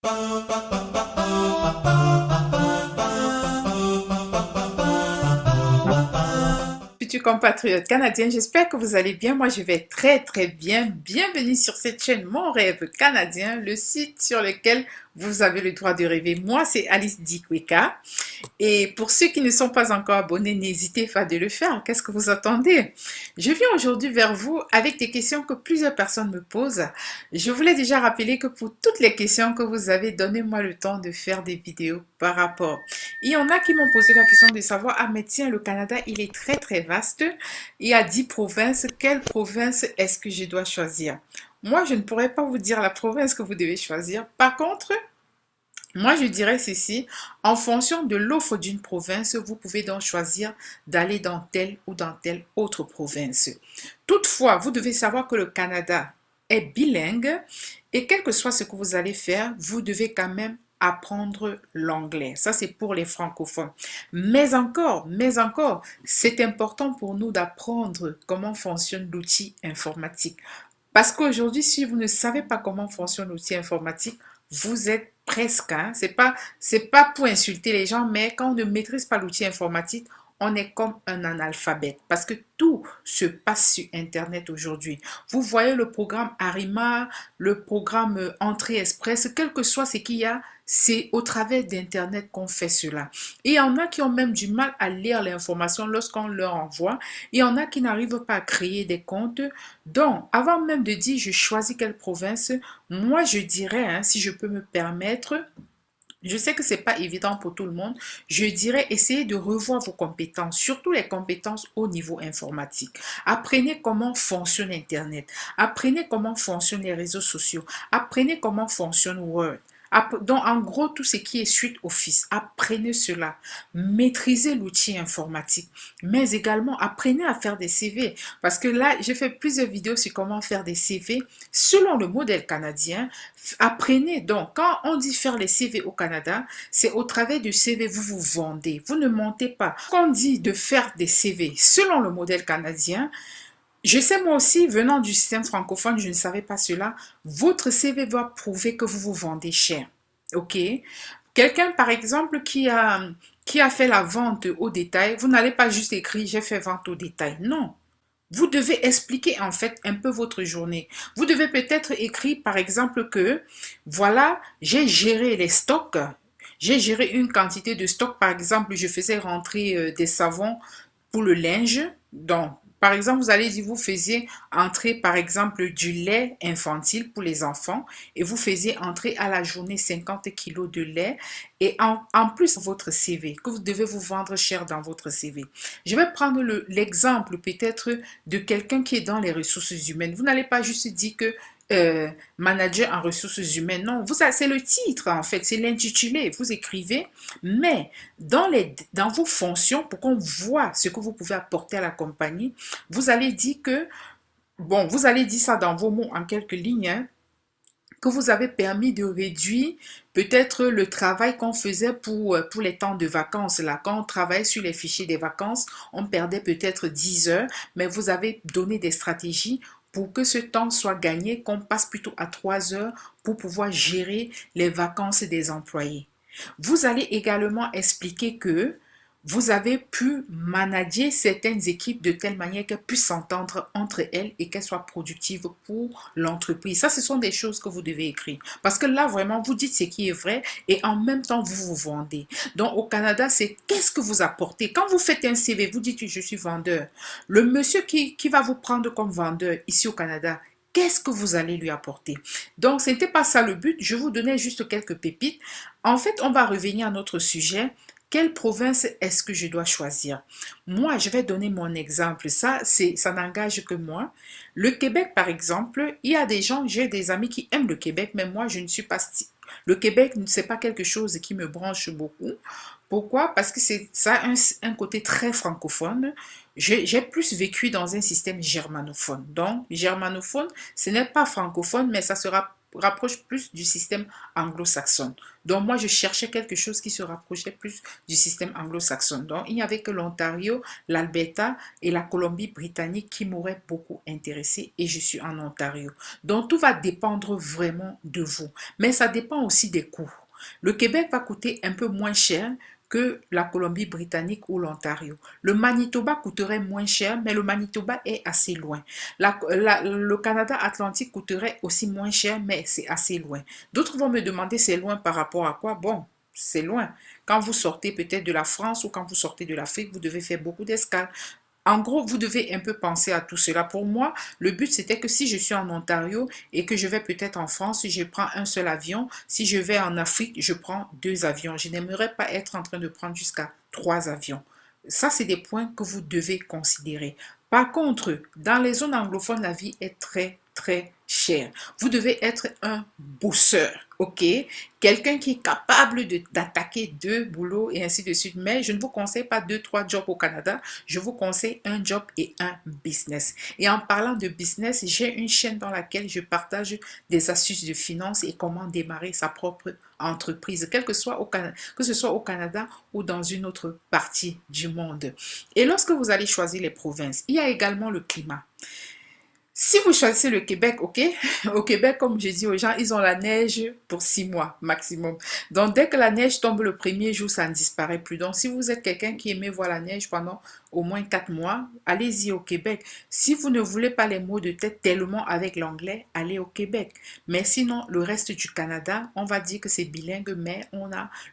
Futurs compatriotes canadiens, j'espère que vous allez bien. Moi, je vais très bien. Bienvenue sur cette chaîne Mon Rêve Canadien, le site sur lequel vous avez le droit de rêver. Moi, c'est Alice Dikweka. Et pour ceux qui ne sont pas encore abonnés, n'hésitez pas de le faire. Qu'est-ce que vous attendez? Je viens aujourd'hui vers vous avec des questions que plusieurs personnes me posent. Je voulais déjà rappeler que pour toutes les questions que vous avez, donnez-moi le temps de faire des vidéos par rapport. Il y en a qui m'ont posé la question de savoir, ah mais tiens, le Canada, il est très vaste. Il y a 10 provinces. Quelle province est-ce que je dois choisir? Moi, je ne pourrais pas vous dire la province que vous devez choisir. Par contre, moi, je dirais ceci, en fonction de l'offre d'une province, vous pouvez donc choisir d'aller dans telle ou dans telle autre province. Toutefois, vous devez savoir que le Canada est bilingue et quel que soit ce que vous allez faire, vous devez quand même apprendre l'anglais. Ça, c'est pour les francophones. Mais encore, c'est important pour nous d'apprendre comment fonctionne l'outil informatique. Parce qu'aujourd'hui, si vous ne savez pas comment fonctionne l'outil informatique, vous êtes presque, hein, c'est pas pour insulter les gens, mais quand on ne maîtrise pas l'outil informatique, on est comme un analphabète parce que tout se passe sur Internet aujourd'hui. Vous voyez le programme Arima, le programme Entrée Express, quel que soit ce qu'il y a, c'est au travers d'Internet qu'on fait cela. Et il y en a qui ont même du mal à lire l'information lorsqu'on leur envoie. Il y en a qui n'arrivent pas à créer des comptes. Donc, avant même de dire je choisis quelle province, moi je dirais, hein, si je peux me permettre, je sais que c'est pas évident pour tout le monde. Je dirais essayez de revoir vos compétences, surtout les compétences au niveau informatique. Apprenez comment fonctionne Internet. Apprenez comment fonctionnent les réseaux sociaux. Apprenez comment fonctionne Word. Donc, en gros, tout ce qui est suite Office, apprenez cela. Maîtrisez l'outil informatique, mais également apprenez à faire des CV. Parce que là, j'ai fait plusieurs vidéos sur comment faire des CV selon le modèle canadien. Apprenez donc, quand on dit faire les CV au Canada, c'est au travers du CV, vous vous vendez, vous ne mentez pas. Quand on dit de faire des CV selon le modèle canadien, je sais moi aussi, venant du système francophone, je ne savais pas cela. Votre CV doit prouver que vous vous vendez cher. OK? Quelqu'un, par exemple, qui a fait la vente au détail, vous n'allez pas juste écrire j'ai fait vente au détail. Non. Vous devez expliquer en fait un peu votre journée. Vous devez peut-être écrire par exemple que voilà, j'ai géré les stocks. J'ai géré une quantité de stocks. Par exemple, je faisais rentrer des savons pour le linge. Donc, par exemple, vous allez dire, vous faisiez entrer, par exemple, du lait infantile pour les enfants et vous faisiez entrer à la journée 50 kilos de lait et en plus votre CV, que vous devez vous vendre cher dans votre CV. Je vais prendre l'exemple peut-être de quelqu'un qui est dans les ressources humaines. Vous n'allez pas juste dire que manager en ressources humaines. Non, c'est le titre en fait, c'est l'intitulé. Vous écrivez, mais dans vos fonctions, pour qu'on voit ce que vous pouvez apporter à la compagnie, vous allez dire que, bon, vous allez dire ça dans vos mots en quelques lignes, hein, que vous avez permis de réduire peut-être le travail qu'on faisait pour les temps de vacances. Là, quand on travaillait sur les fichiers des vacances, on perdait peut-être 10 heures, mais vous avez donné des stratégies pour que ce temps soit gagné, qu'on passe plutôt à 3 heures pour pouvoir gérer les vacances des employés. Vous allez également expliquer que vous avez pu manager certaines équipes de telle manière qu'elles puissent s'entendre entre elles et qu'elles soient productives pour l'entreprise. Ça, ce sont des choses que vous devez écrire. Parce que là, vraiment, vous dites ce qui est vrai et en même temps, vous vous vendez. Donc, au Canada, c'est qu'est-ce que vous apportez. Quand vous faites un CV, vous dites que je suis vendeur. Le monsieur qui va vous prendre comme vendeur ici au Canada, qu'est-ce que vous allez lui apporter? Donc, ce n'était pas ça le but. Je vous donnais juste quelques pépites. En fait, on va revenir à notre sujet. Quelle province est-ce que je dois choisir? Moi, je vais donner mon exemple. Ça n'engage que moi. Le Québec, par exemple, il y a des gens, j'ai des amis qui aiment le Québec, mais moi, je ne suis pas... Le Québec, ce n'est pas quelque chose qui me branche beaucoup. Pourquoi? Parce que ça a un côté très francophone. J'ai plus vécu dans un système germanophone. Donc, germanophone, ce n'est pas francophone, mais ça sera rapproche plus du système anglo-saxon. Donc moi, je cherchais quelque chose qui se rapprochait plus du système anglo-saxon. Donc il n'y avait que l'Ontario, l'Alberta et la Colombie-Britannique qui m'auraient beaucoup intéressé et je suis en Ontario. Donc tout va dépendre vraiment de vous. Mais ça dépend aussi des coûts. Le Québec va coûter un peu moins cher que la Colombie-Britannique ou l'Ontario. Le Manitoba coûterait moins cher, mais le Manitoba est assez loin. Le Canada Atlantique coûterait aussi moins cher, mais c'est assez loin. D'autres vont me demander c'est loin par rapport à quoi? Bon, c'est loin. Quand vous sortez peut-être de la France ou quand vous sortez de l'Afrique, vous devez faire beaucoup d'escales. En gros, vous devez un peu penser à tout cela. Pour moi, le but, c'était que si je suis en Ontario et que je vais peut-être en France, je prends un seul avion. Si je vais en Afrique, je prends 2 avions. Je n'aimerais pas être en train de prendre jusqu'à 3 avions. Ça, c'est des points que vous devez considérer. Par contre, dans les zones anglophones, la vie est très, très chère. Vous devez être un bosseur, ok? Quelqu'un qui est capable d'attaquer 2 boulots et ainsi de suite. Mais je ne vous conseille pas 2, 3 jobs au Canada. Je vous conseille un job et un business. Et en parlant de business, j'ai une chaîne dans laquelle je partage des astuces de finance et comment démarrer sa propre entreprise, que ce soit au Canada ou dans une autre partie du monde. Et lorsque vous allez choisir les provinces, il y a également le climat. Si vous choisissez le Québec, ok? Au Québec, comme je dis aux gens, ils ont la neige pour 6 mois maximum. Donc, dès que la neige tombe le premier jour, ça ne disparaît plus. Donc, si vous êtes quelqu'un qui aimait voir la neige pendant au moins 4 mois, allez-y au Québec. Si vous ne voulez pas les mots de tête tellement avec l'anglais, allez au Québec. Mais sinon, le reste du Canada, on va dire que c'est bilingue, mais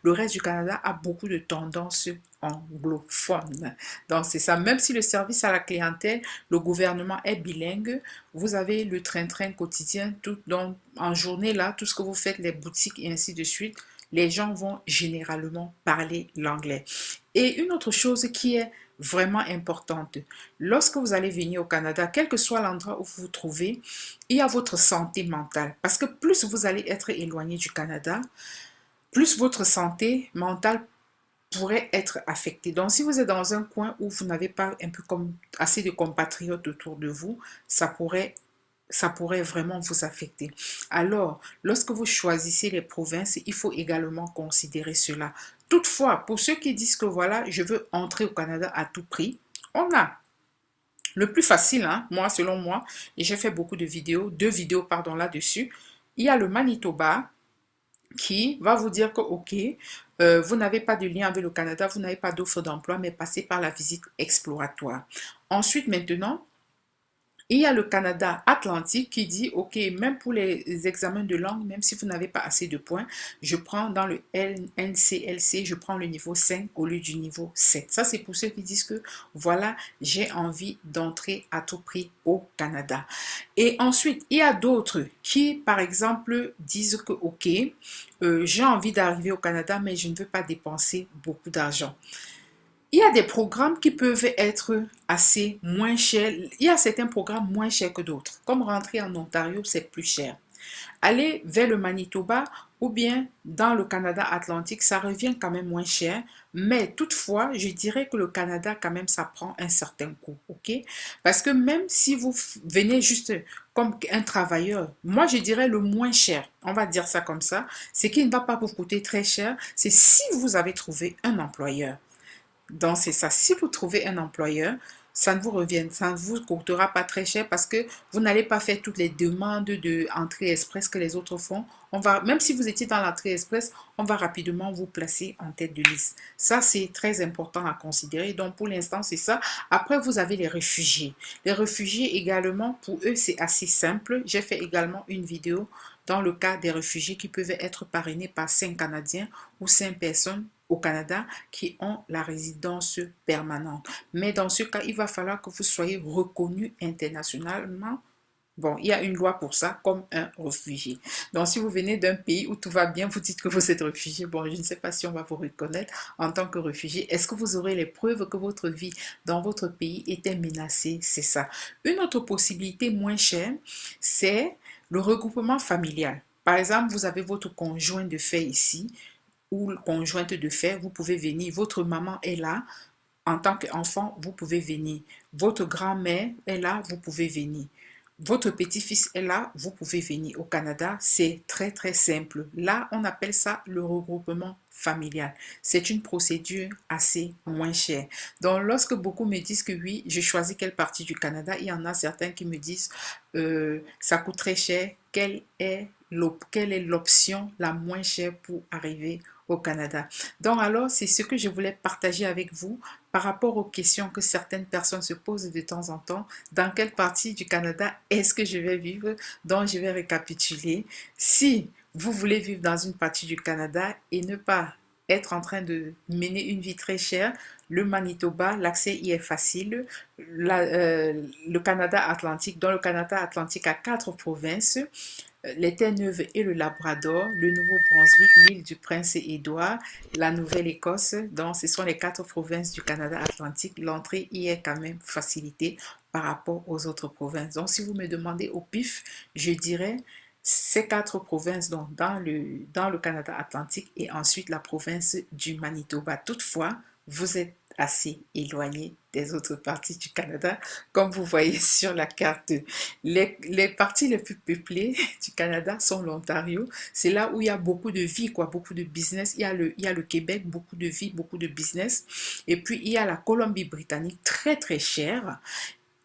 le reste du Canada a beaucoup de tendances anglophones. Donc, c'est ça. Même si le service à la clientèle, le gouvernement est bilingue, vous avez le train-train quotidien, tout, donc en journée là, tout ce que vous faites, les boutiques et ainsi de suite, les gens vont généralement parler l'anglais. Et une autre chose qui est vraiment importante, lorsque vous allez venir au Canada, quel que soit l'endroit où vous vous trouvez, il y a votre santé mentale. Parce que plus vous allez être éloigné du Canada, plus votre santé mentale pourrait être affectée. Donc, si vous êtes dans un coin où vous n'avez pas un peu comme assez de compatriotes autour de vous, ça pourrait vraiment vous affecter. Alors, lorsque vous choisissez les provinces, il faut également considérer cela. Toutefois, pour ceux qui disent que voilà, je veux entrer au Canada à tout prix, on a le plus facile, hein, moi, selon moi, et j'ai fait beaucoup de vidéos, 2 vidéos, pardon, là-dessus. Il y a le Manitoba, qui va vous dire que, OK, vous n'avez pas de lien avec le Canada, vous n'avez pas d'offre d'emploi, mais passez par la visite exploratoire. Ensuite, maintenant, il y a le Canada Atlantique qui dit, OK, même pour les examens de langue, même si vous n'avez pas assez de points, je prends dans le NCLC, je prends le niveau 5 au lieu du niveau 7. Ça, c'est pour ceux qui disent que, voilà, j'ai envie d'entrer à tout prix au Canada. Et ensuite, il y a d'autres qui, par exemple, disent que, OK, j'ai envie d'arriver au Canada, mais je ne veux pas dépenser beaucoup d'argent. Il y a des programmes qui peuvent être assez moins chers. Il y a certains programmes moins chers que d'autres. Comme rentrer en Ontario, c'est plus cher. Aller vers le Manitoba ou bien dans le Canada Atlantique, ça revient quand même moins cher. Mais toutefois, je dirais que le Canada, quand même, ça prend un certain coût. OK? Parce que même si vous venez juste comme un travailleur, moi, je dirais le moins cher, on va dire ça comme ça, c'est qu'il ne va pas vous coûter très cher. C'est si vous avez trouvé un employeur. Donc, c'est ça. Si vous trouvez un employeur, ça ne vous coûtera pas très cher parce que vous n'allez pas faire toutes les demandes de entrée express que les autres font. Même si vous étiez dans l'entrée express, on va rapidement vous placer en tête de liste. Ça, c'est très important à considérer. Donc, pour l'instant, c'est ça. Après, vous avez les réfugiés. Les réfugiés également, pour eux, c'est assez simple. J'ai fait également une vidéo dans le cas des réfugiés qui peuvent être parrainés par 5 Canadiens ou 5 personnes au Canada qui ont la résidence permanente. Mais dans ce cas, il va falloir que vous soyez reconnu internationalement. Bon, il y a une loi pour ça, comme un réfugié. Donc, si vous venez d'un pays où tout va bien, vous dites que vous êtes réfugié. Bon, je ne sais pas si on va vous reconnaître en tant que réfugié. Est-ce que vous aurez les preuves que votre vie dans votre pays était menacée? C'est ça. Une autre possibilité moins chère, c'est le regroupement familial. Par exemple, vous avez votre conjoint de fait ici ou conjointe de fait, vous pouvez venir. Votre maman est là. En tant qu'enfant, vous pouvez venir. Votre grand-mère est là, vous pouvez venir. votre petit-fils est là, vous pouvez venir au Canada. C'est très, très simple. Là, on appelle ça le regroupement familial. C'est une procédure assez moins chère. Donc, lorsque beaucoup me disent que oui, je choisis quelle partie du Canada, il y en a certains qui me disent ça coûte très cher. Quelle est l'option la moins chère pour arriver au Canada? Donc, alors, c'est ce que je voulais partager avec vous par rapport aux questions que certaines personnes se posent de temps en temps. Dans quelle partie du Canada est-ce que je vais vivre? Donc, je vais récapituler. Si vous voulez vivre dans une partie du Canada et ne pas être en train de mener une vie très chère, le Manitoba, l'accès y est facile. Le Canada Atlantique, dans le Canada Atlantique a 4 provinces, les Terre-Neuve et le Labrador, le Nouveau-Brunswick, l'île du Prince-Édouard, la Nouvelle-Écosse. Donc, ce sont les 4 provinces du Canada Atlantique. L'entrée y est quand même facilitée par rapport aux autres provinces. Donc, si vous me demandez au pif, je dirais ces 4 provinces donc, dans le Canada Atlantique et ensuite la province du Manitoba. Toutefois, vous êtes assez éloigné des autres parties du Canada, comme vous voyez sur la carte. Les parties les plus peuplées du Canada sont l'Ontario. C'est là où il y a beaucoup de vie, quoi, beaucoup de business. Il y a le Québec, beaucoup de vie, beaucoup de business. Et puis, il y a la Colombie-Britannique, très, très chère.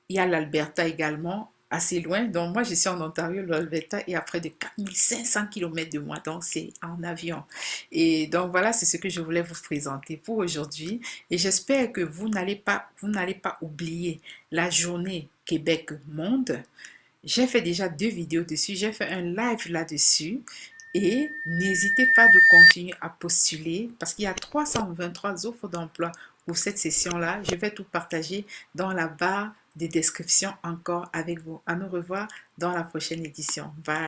Il y a l'Alberta également, assez loin. Donc, moi, je suis en Ontario, l'Alberta est à près de 4 500 km de moi, donc c'est en avion. Et donc, voilà, c'est ce que je voulais vous présenter pour aujourd'hui. Et j'espère que vous n'allez pas oublier la journée Québec-Monde. J'ai fait déjà 2 vidéos dessus, j'ai fait un live là-dessus. Et n'hésitez pas de continuer à postuler parce qu'il y a 323 offres d'emploi pour cette session-là. Je vais tout partager dans la barre de description encore avec vous. À nous revoir dans la prochaine édition. Bye.